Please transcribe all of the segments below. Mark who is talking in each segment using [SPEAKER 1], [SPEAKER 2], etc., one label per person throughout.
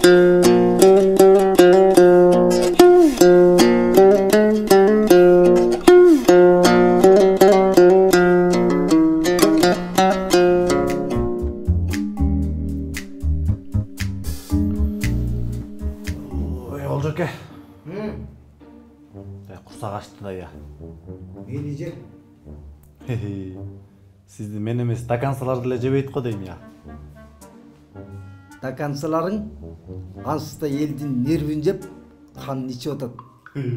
[SPEAKER 1] Olcuk kursak açtı da ya.
[SPEAKER 2] Ne diyecek?
[SPEAKER 1] Sizdi men emes takansalar dile jebeyt ko deyim ya.
[SPEAKER 2] Takansaların ansızda elдің нервін жеп, kanın içi otat.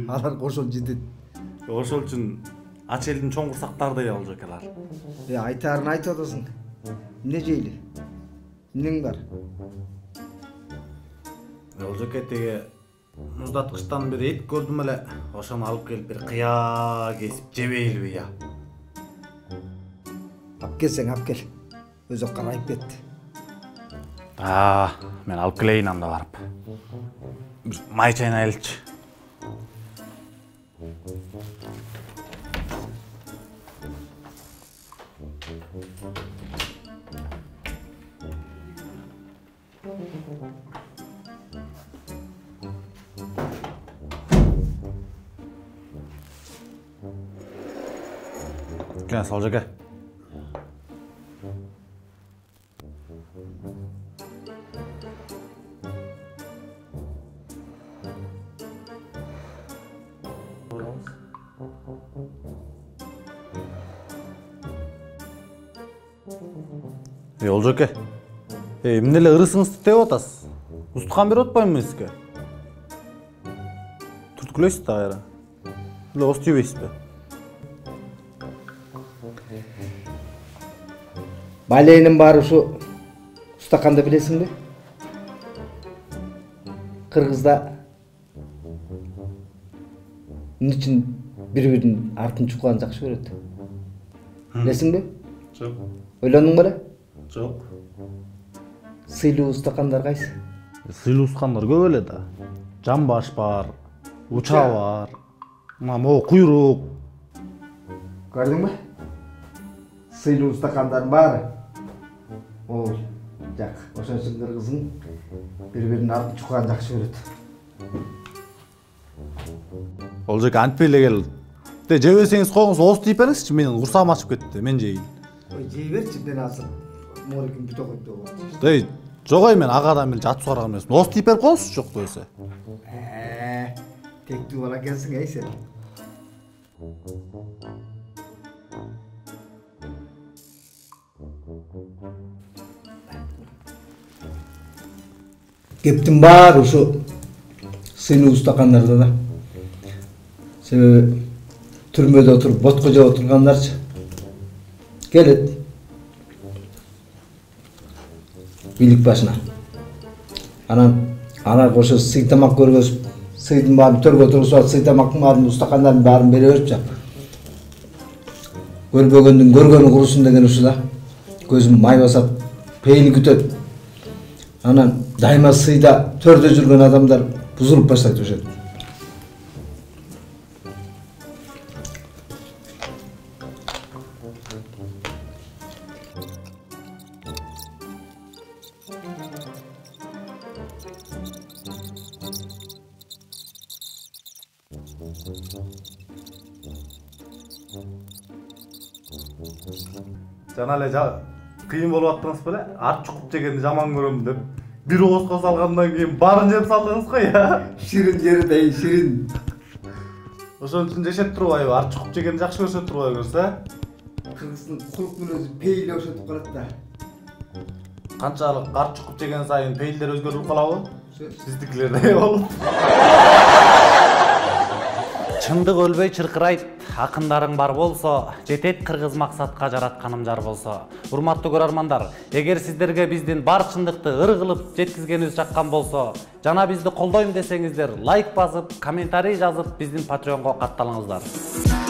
[SPEAKER 2] Alar koşul жетет.
[SPEAKER 1] Ошол үчүн ач элдин чоң курсактары да Olcuk алар.
[SPEAKER 2] Айтарын айтып атасың. Эмне жейли? Эмнең бар?
[SPEAKER 1] Olcuk теге муздаткычтан бир эт көрдүм эле. Ошону алып келип бир кыя кесип жебейли я.
[SPEAKER 2] Алып келсең алып кел. Өзү карайып кетти.
[SPEAKER 1] Мен алып келейин анда барып. Бир май чайнайлычы. Gel Olcuk gel. Olcuk эмне эле ырысыңызды деп атасыз? Устукан берип атпаймынбы сизге? Түрткүлөйсүз да кайра. Эле оз тийбейсизби?
[SPEAKER 2] Балейнин баары ушу устаканды билесиңби? Кыргызда эмне үчүн бири-биринин артын чукканды жакшы көрөт? Билесиңби?
[SPEAKER 1] Жок.
[SPEAKER 2] Ойлондуң беле?
[SPEAKER 1] Жок.
[SPEAKER 2] Сыйлуу устакандар кайсы?
[SPEAKER 1] Сыйлуу устакандар көп эле да. Жамбаш бар, уча бар. Могу куйрук.
[SPEAKER 2] Көрдүңбү? Сыйлуу устакандардын баары ол жак. Ошон үчүн кыргыздын бири-биринин артын чукканды жакшы көрөт.
[SPEAKER 1] Olcuk антпей эле кел. Жебесеңиз коюңуз, оз тийип бериңизчи, менин курсагым ачып кетти, мен жейин.
[SPEAKER 2] Ой, жей берчи, мен азыр морикин бүтө коюп болот.
[SPEAKER 1] Дей, жогой мен агадан бери жатып сураган эмесмин. Оз тийип берип коюңузчу жок болсо.
[SPEAKER 2] Тектүү бала экенсиң эй сен. Кептин баары ушу сыйлуу устакандарда да. Себеби түрмөдө отуруп ботко жеп отургандарчы келет бийлик башына. Ана кошо сый тамак көргөзүп, сыйдын баарын төргө тургузуп, сый тамактын баарын, устакандардын баарын бере берипчи. Көрбөгөндүн көргөнү курусун деген ушу да. Көзүм май басап, пейили күтөт. Анан дайыма сыйда төрдө жүргөн адамдар бузулуп баштайт ошо.
[SPEAKER 1] Жана эле кыйын болуп аттыңыз беле? Ат чукуп жегенди жаман көрөм деп. Бир оозго салгандан кийин баарын жеп салдыңыз го я.
[SPEAKER 2] Ширин жери дей, ширин.
[SPEAKER 1] Ошон үчүн жешет турбайбы? Ат чукуп жегенди жакшы көрсөт турбайбы көрсө?
[SPEAKER 2] Кыргыздын кулук мүнөзү пейиле ошентип калат да.
[SPEAKER 1] Канчалык ат чукуп жеген сайын пейилдер өзгөрүп калабы? Сиздикилердей болуп. Чындык өлбөй чыркырайт, акындарың бар болсо, жетет кыргыз максатка жаратканым жар болсо. Урматтуу көрөрмандар, эгер сиздерге биздин бар чындыкты ыр кылып жеткизгенибиз жаккан болсо, жана бизди колдойм десеңиздер, лайк басып, комментарий жазып, биздин Patreonго катталыңыздар.